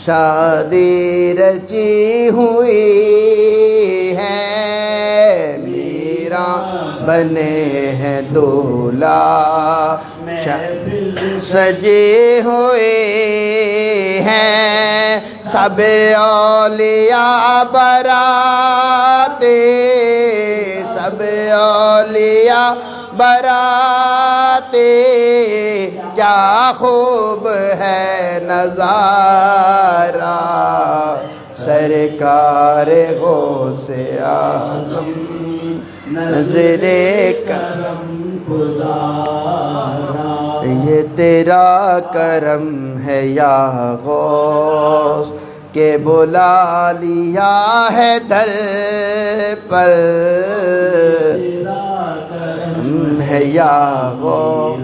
شادی رچی ہوئی ہے، میرا بنے ہیں دولہا، سجے ہوئے ہیں، سب اولیاء براتے، سب اولیاء براتے، کیا خوب ہے نظارہ، سرکار غوث اعظم نظر کرم خدا را، یہ تیرا کرم ہے یا غوث کہ بلا لیا ہے در پر، ہے یا غوث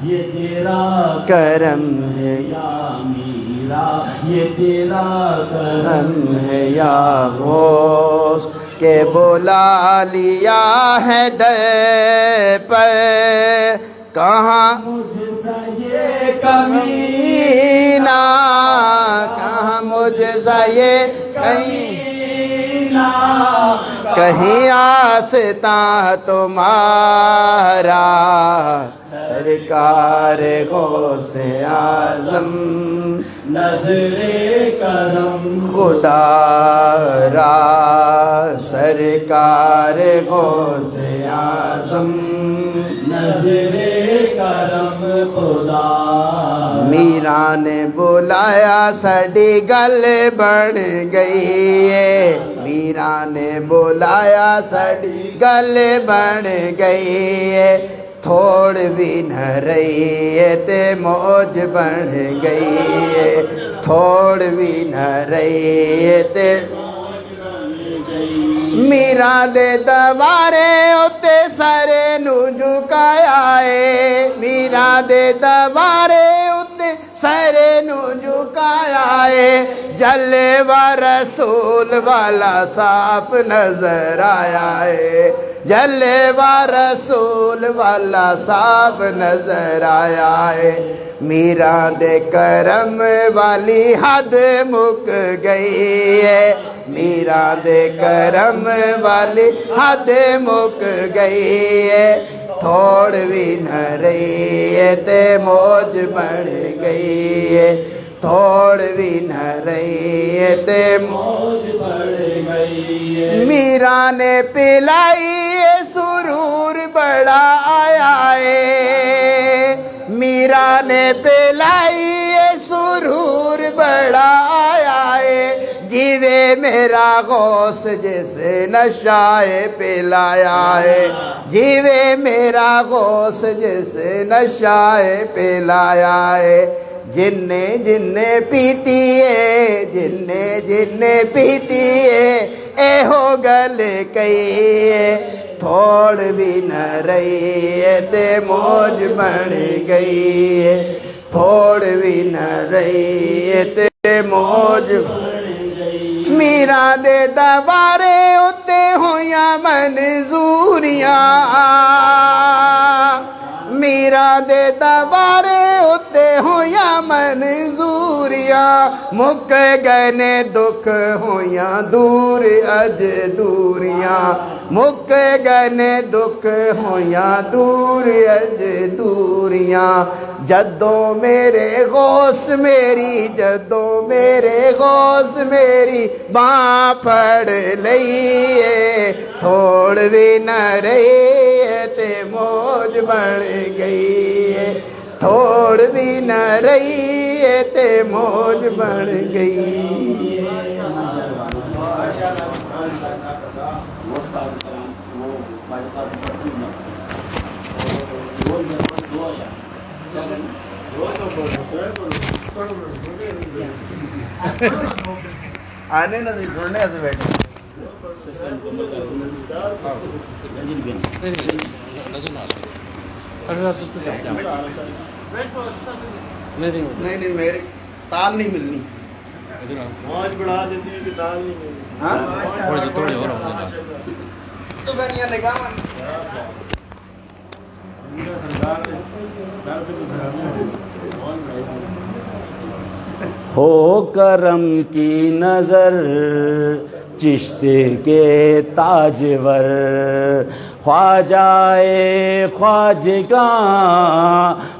یہ تیرا کرم ہے یا میرا، یہ تیرا کرم ہے یا غوث کہ بلا لیا ہے در پر، کہاں مجھ سے یہ کمینہ، کہاں مجھ سے یہ کمینہ، کہیں آستاں تمہارا، سرکار غوث اعظم نظر کرم خدا را، سرکار غوث اعظم نظر کرم خدا، میرا نے بلایا ساڈی گل بن گئی ہے، میرا نے بلایا ساڈی گل بن گئی ہے، تھوڑ بھی نہ رہی ہے تے موج بن گئی ہے، تھوڑ بھی نہ رہی ہے تے میرا دے دوارے اتے سارے نو جھکایا ہے، میرا دے دوارے اتے سارے نو جھکایا ہے، جلوہ رسول والا صاف نظر آیا ہے، جلوہ رسول والا صاف نظر آیا ہے، میرا دے کرم والی حد مک گئی ہے، میرا دے کرم والی حد مک گئی ہے، تھوڑ بھی نہ رہی ہے تے موج بڑھ گئی ہے، تھوڑ بھی نہ رہی ہے تے موج بڑھ گئی ہے، میرا نے پلائی ہے سرور بڑا آیا ہے، میرا نے پلائی ہے سرور بڑا آیا ہے، جیوے میرا غوث جیسے نشائے پلایا ہے، جیوے میرا غوث جیسے نشائے پلایا ہے، جننے جننے پیتی ہے جننے جننے پیتی ہے اے ہو گل کئی ہے تھوڑ بھی نہ رہی ہے تے موج بن گئی ہے تھوڑ بھی نہ رہی ہے تے موج میرا دے دوارے اتے ہویاں منظوریاں میرا دے دوارے اتے ہویاں منظوریاں مک گئے نے دکھ ہویاں دور اج دوریاں مک گئے نے دکھ ہویاں دور اج دوریاں جدوں میرے غوث میری جدوں میرے غوث میری باں پھڑ لئیے تھوڑ بھی نہ رہی ہے تے موج بن گئی ہے تھوڑ بھی نہ رہی ہے تے موج بن گئی آنے نہ نہیں سننے سے بیٹھے نہیں نہیں میرے تال نہیں ملنی موج بڑھا دیتی ہے کہ تال نہیں ملنی تھوڑی اور تو سنیا نگاہ ہو کرم کی نظر چشتے کے تاجور خواجہ خواجگاں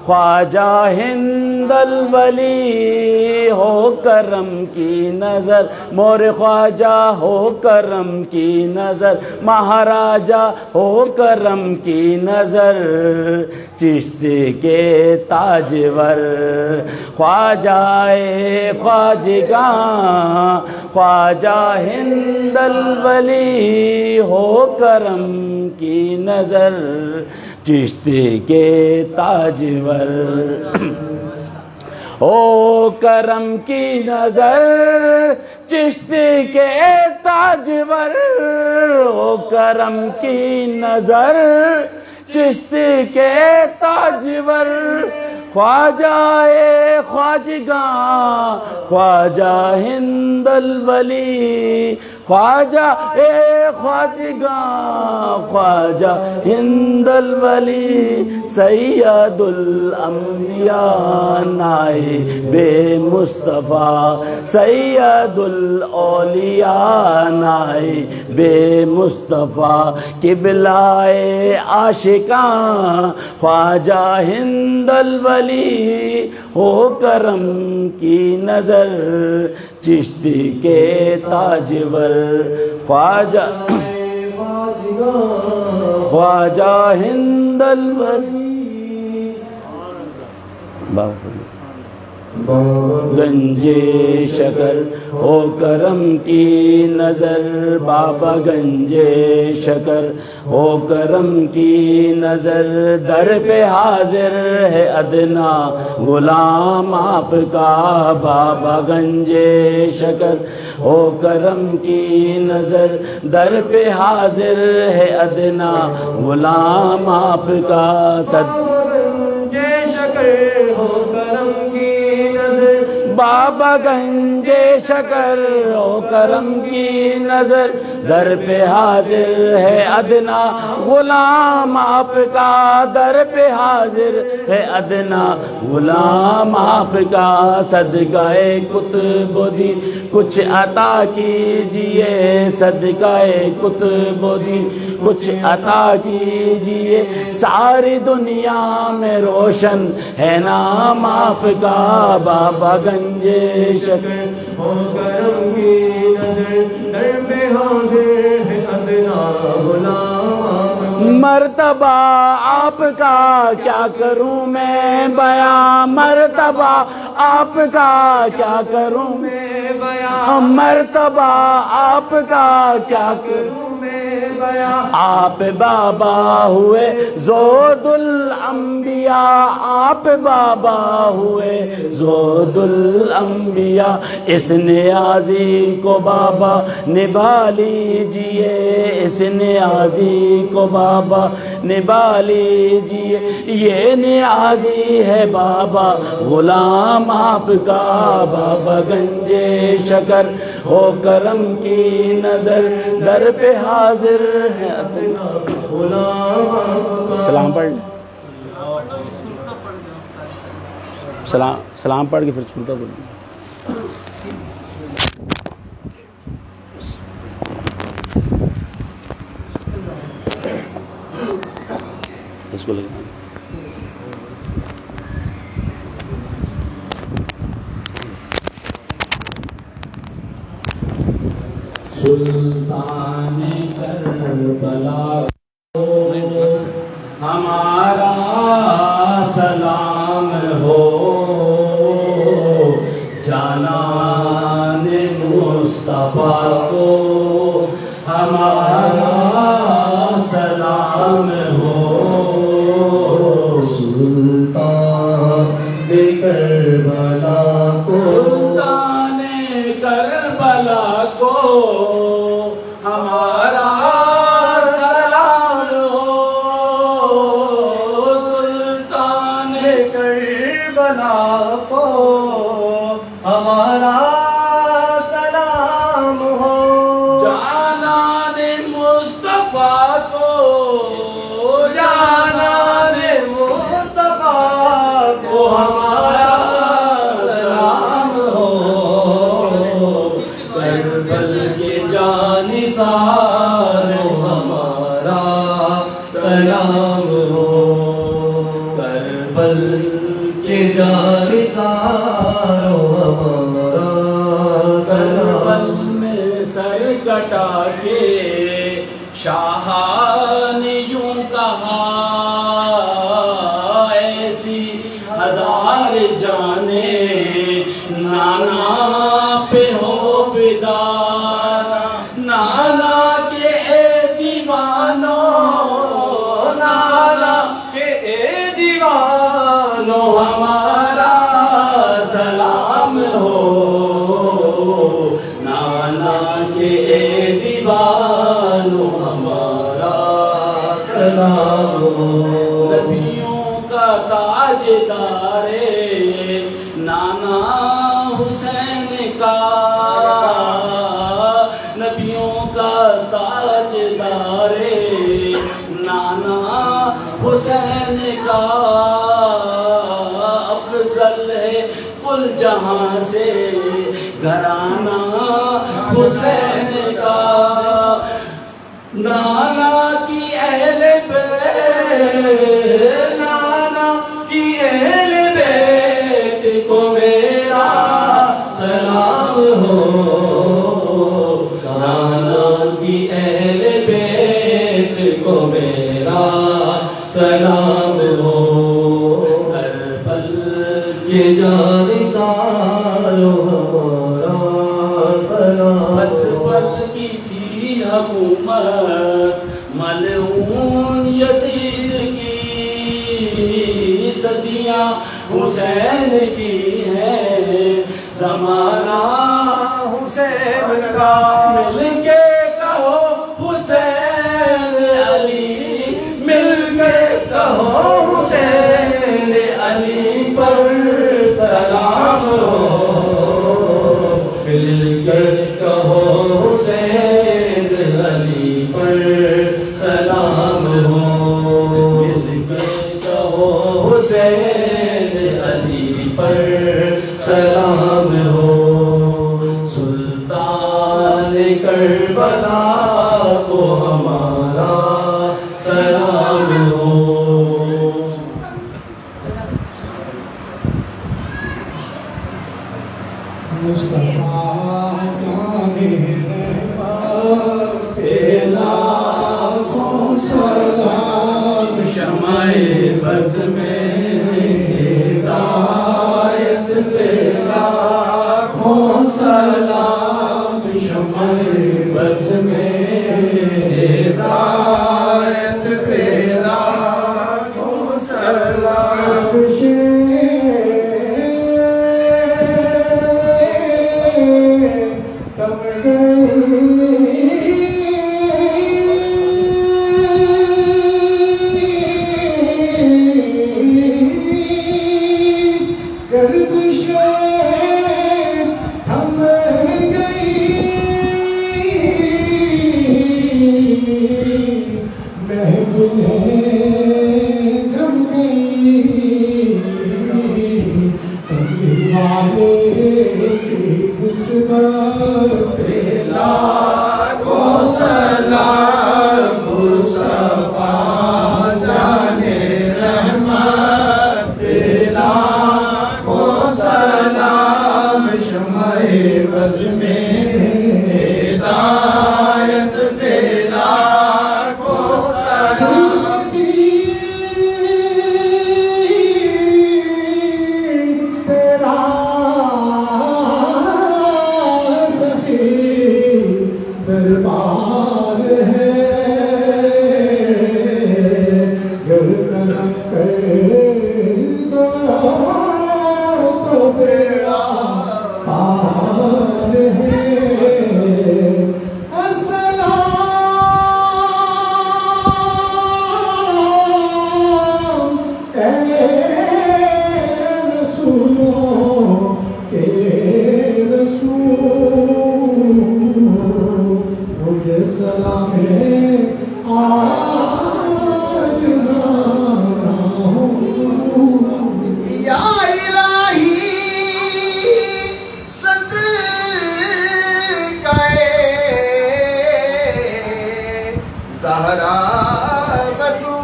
خواجہ ہند الولی ہو کرم کی نظر مور خواجہ ہو کرم کی نظر مہاراجا ہو کرم کی نظر چشتے کے تاجور خواجہ خواجگاں خواجہ ہند الولی ہو کرم کی نظر چشتے کے تاجور او کرم کی نظر چشتے کے تاجور او کرم کی نظر چشتے کے تاجور خواجہ خواجگاں خواجہ ہند الولی خواجہ خواجگاں خواجہ ہند الولی سید الانبیاء نائب مصطفیٰ سید الاولیاء نائب مصطفیٰ قبلہ عاشقاں خواجہ ہند الولی ہو کرم کی نظر چشتی کے تاجور خواجہ ہند الولی گنجے شکر ہو کرم کی نظر بابا گنجے شکر ہو کرم کی نظر در پہ حاضر ہے ادنا غلام آپ کا بابا گنجے شکر ہو کرم کی نظر در پہ حاضر ہے ادنا غلام آپ کا گنجے شکر ہو کرم کی بابا گنجے شکر ہو کرم کی نظر در پہ حاضر ہے ادنا غلام آپ کا در پہ حاضر ہے ادنا غلام آپ کا صدقہ قطب الدین کچھ عطا کیجئے صدقہ قطب الدین کچھ عطا کیجئے ساری دنیا میں روشن ہے نام آپ کا بابا گنجے شکر ہو کرم کی نظر در پہ حاضر ہے ادنا غلام مرتبہ آپ کا کیا کروں میں بیان مرتبہ آپ کا کیا کروں میں بیان مرتبہ آپ کا کیا کروں میں آپ بابا ہوئے زود الانبیاء، آپ بابا ہوئے زود الانبیاء، اس نیازی کو بابا نبھا لیجئے، اس نیازی کو بابا نبھا لیجئے، یہ نیازی ہے بابا غلام آپ کا، بابا گنجے شکر ہو کرم کی نظر در پہ حاضر ہے۔ سلام پڑھ، سلام پڑھ کے پھر سنتا بولیں۔ اس کو لگا سلطان کربلا ہمارا سلام ہو، جانان مصطفیٰ کو ہمارا سلام ہو، سلطان کربلا کو، سلطان کربلا کو ہمارا سلام ہو، سلطان کربلا کو ہمارا سلام ہو، جانان مصطفیٰ کو، جانان مصطفیٰ کو ہمارا سلام ہو، کربل کے جانثار ہمارا سلام ہو، کربل کے جانثار ہمارا سلام، کربل میں سر کٹا کے شاہ نے یوں کہا، ایسی ہزار جانے نانا پہ ہو فدا، نانا کے اے دیوانو، نانا کے اے دیوانو ہمارا سلام ہو، نانا کے اے دیوانو ہمارا سلام ہو، نبیوں کا تاجدار نانا حسین کا، نبیوں کا تاجدار نانا حسین کا، افضل ہے کل جہاں سے گھرانہ حسین کا، نانا کی اہل بیت، نانا کی اہل بیت کو میرا سلام ہو، نانا کی اہل بیت کو میرا سلام ہو، کربل کے جانثار ہمارا سلام، بس پل کی تھی حکومت ملعون یزید کی، صدیاں حسین کی ہے، زمانہ حسین کا، مل کے کہو حسین علی، مل کے کہو حسین علی پر سلام ہو، مل کے کہو حسین علی پر سلام ہو، مل کے کہو حسین علی پر سلام ہو، سلطان کربلا کو ہمارا سلام ہو، مصطفیٰ پہ لاکھوں سلام، شمع بز میں ہدایت پہ لاکھوں سلام، شمع بز میں بز میں ہدایت پہ لاکھوں سلام تیرا سخی دربار ہے گر کرم کر دو تو بیڑا پار ہے السلام اے رسولوں کے رسول مجھے سلام ہے آج لانا ہوں یا الہی صدقہ زہرا بطول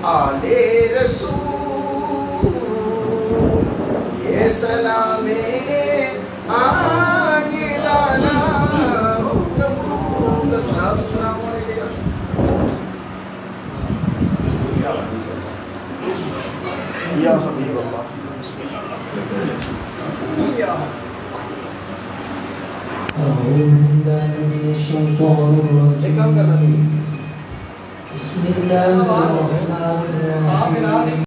آل رسول یہ سلام آج لانا السلام علیکم یا حبیب اللہ یا بسم اللہ الرحمن الرحیم